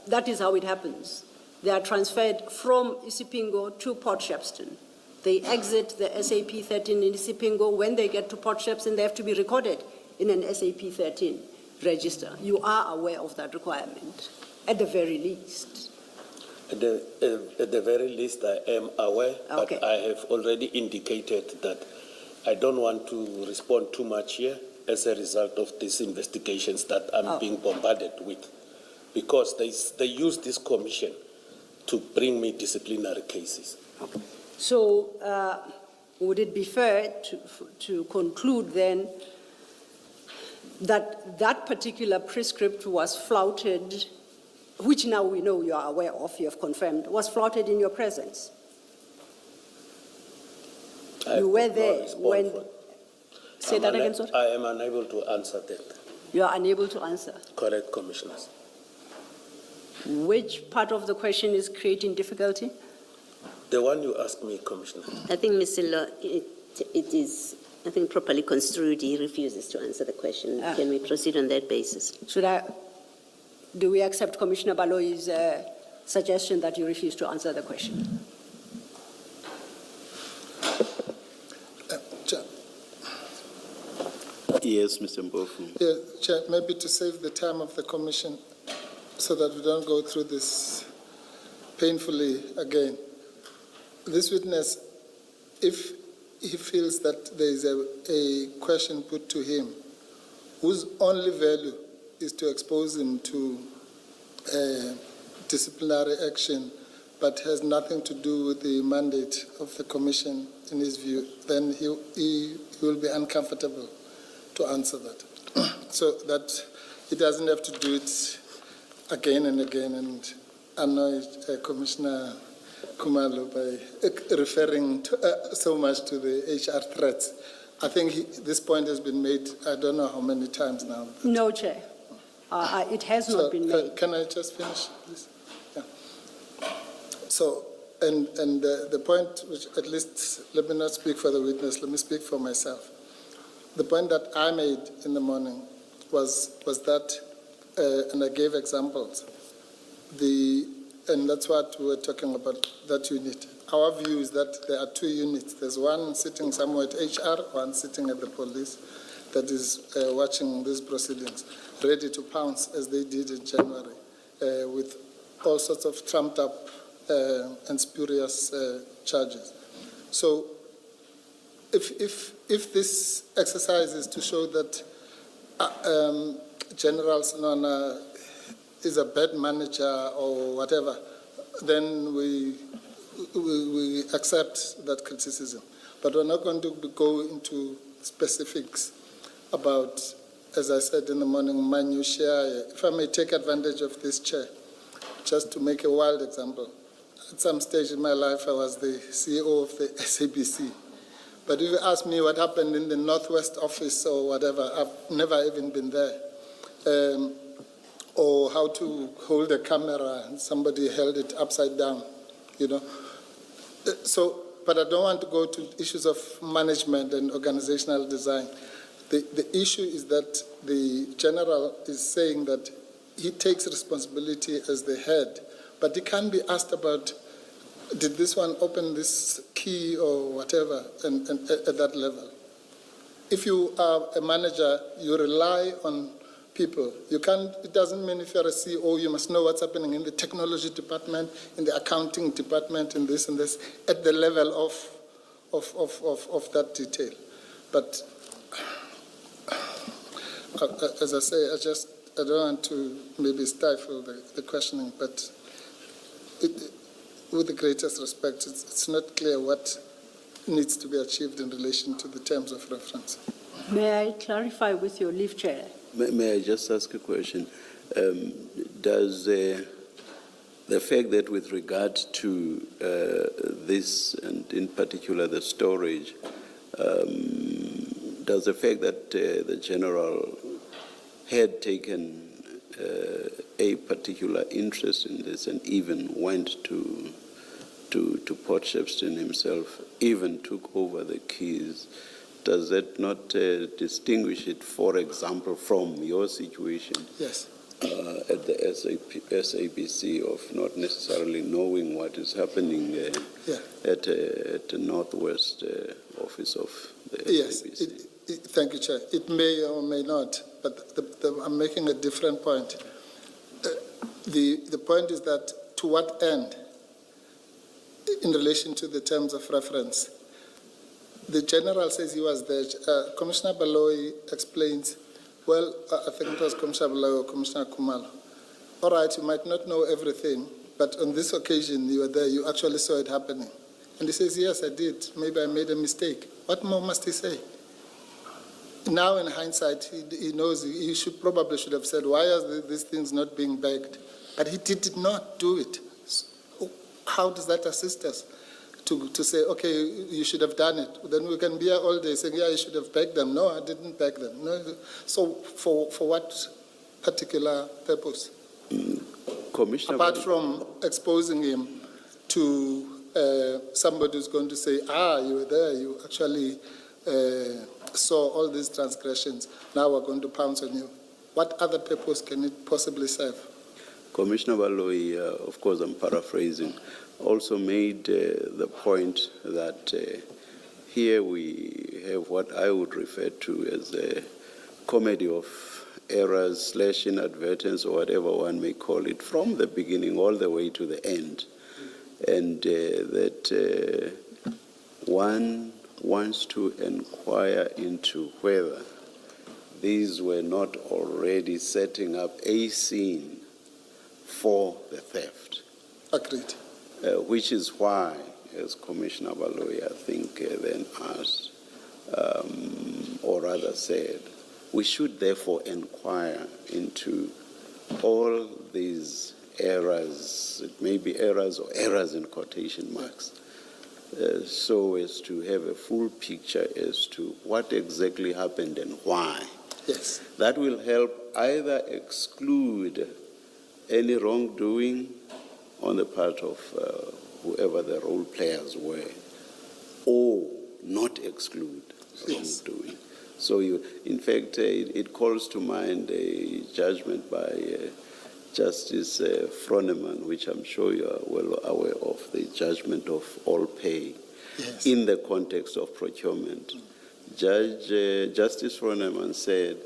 that is how it happens. They are transferred from Isipingo to Port Shepstone. They exit the SAP 13 in Isipingo. When they get to Port Shepstone, they have to be recorded in an SAP 13 register. You are aware of that requirement, at the very least. At the very least, I am aware, Okay. but I have already indicated that I don't want to respond too much here as a result of these investigations that I'm being bombarded with, because they use this commission to bring me disciplinary cases. Okay. So would it be fair to conclude then that that particular prescript was flouted, which now we know you are aware of, you have confirmed, was flouted in your presence? You were there when... Say that again, sorry? I am unable to answer that. You are unable to answer? Correct, Commissioners. Which part of the question is creating difficulty? The one you asked me, Commissioner. I think, Mr. Law, it is, I think, properly construed. He refuses to answer the question. Can we proceed on that basis? Do we accept Commissioner Baloyi's suggestion that you refuse to answer the question? Chair. Yes, Mr. Mbofu. Yeah, Chair, maybe to save the time of the Commission so that we don't go through this painfully again. This witness, if he feels that there is a question put to him whose only value is to expose him to disciplinary action but has nothing to do with the mandate of the Commission in his view, then he will be uncomfortable to answer that. So that he doesn't have to do it again and again and annoy Commissioner Khumalo by referring so much to the HR threats. I think this point has been made, I don't know how many times now. No, Chair. It has not been made. Can I just finish, please? Yeah. So, and the point, which at least, let me not speak for the witness, let me speak for myself. The point that I made in the morning was that, and I gave examples, and that's what we were talking about, that unit. Our view is that there are two units. There's one sitting somewhere at HR, one sitting at the police that is watching these proceedings, ready to pounce as they did in January, with all sorts of trumped up and spurious charges. So if this exercise is to show that General Sinona is a bad manager or whatever, then we accept that criticism. But we're not going to go into specifics about, as I said in the morning, minutiae. If I may take advantage of this chair, just to make a wild example. At some stage in my life, I was the CEO of the SABC. But if you ask me what happened in the Northwest office or whatever, I've never even been there. Or how to hold a camera and somebody held it upside down, you know. So, but I don't want to go to issues of management and organizational design. The issue is that the general is saying that he takes responsibility as the head, but he can't be asked about, did this one open this key or whatever, and at that level. If you are a manager, you rely on people. You can't, it doesn't mean if you're a CEO, you must know what's happening in the technology department, in the accounting department, in this and this, at the level of that detail. But as I say, I don't want to maybe stifle the questioning, but with the greatest respect, it's not clear what needs to be achieved in relation to the terms of reference. May I clarify with your leave, Chair? May I just ask a question? Does the fact that with regard to this, and in particular the storage, does the fact that the General had taken a particular interest in this and even went to Port Shepstone himself, even took over the keys, does that not distinguish it, for example, from your situation? Yes. at the SABC of not necessarily knowing what is happening at the Northwest Office of the Yes, SABC. thank you, Chair. It may or may not, but I'm making a different point. The point is that to what end, in relation to the terms of reference? The General says he was there. Commissioner Baloyi explains, well, I think it was Commissioner Baloyi or Commissioner Kumalo. All right, you might not know everything, but on this occasion you were there, you actually saw it happening. And he says, yes, I did. Maybe I made a mistake. What more must he say? Now, in hindsight, he knows he probably should have said, why are these things not being begged? But he did not do it. So how does that assist us to say, okay, you should have done it? Then we can be here all day saying, yeah, you should have begged them. No, I didn't beg them. No. So for what particular purpose? Commissioner, Apart from exposing him to somebody who's going to say, you were there, you actually saw all these transgressions, now we're going to pounce on you. What other purpose can it possibly serve? Commissioner Baloyi, of course I'm paraphrasing, also made the point that here we have what I would refer to as a comedy of errors / inadvertence or whatever one may call it, from the beginning all the way to the end. And that one wants to inquire into whether these were not already setting up a scene for the theft. Agreed. Which is why, as Commissioner Baloyi, I think, then asked, or rather said, we should therefore inquire into all these errors, it may be errors or errors in quotation marks, so as to have a full picture as to what exactly happened and why. Yes. That will help either exclude any wrongdoing on the part of whoever the role players were, or not exclude wrongdoing. So, in fact, it calls to mind a judgment by Justice Froneman, which I'm sure you are well aware of, the judgment of all pay in the context of procurement. Justice Froneman said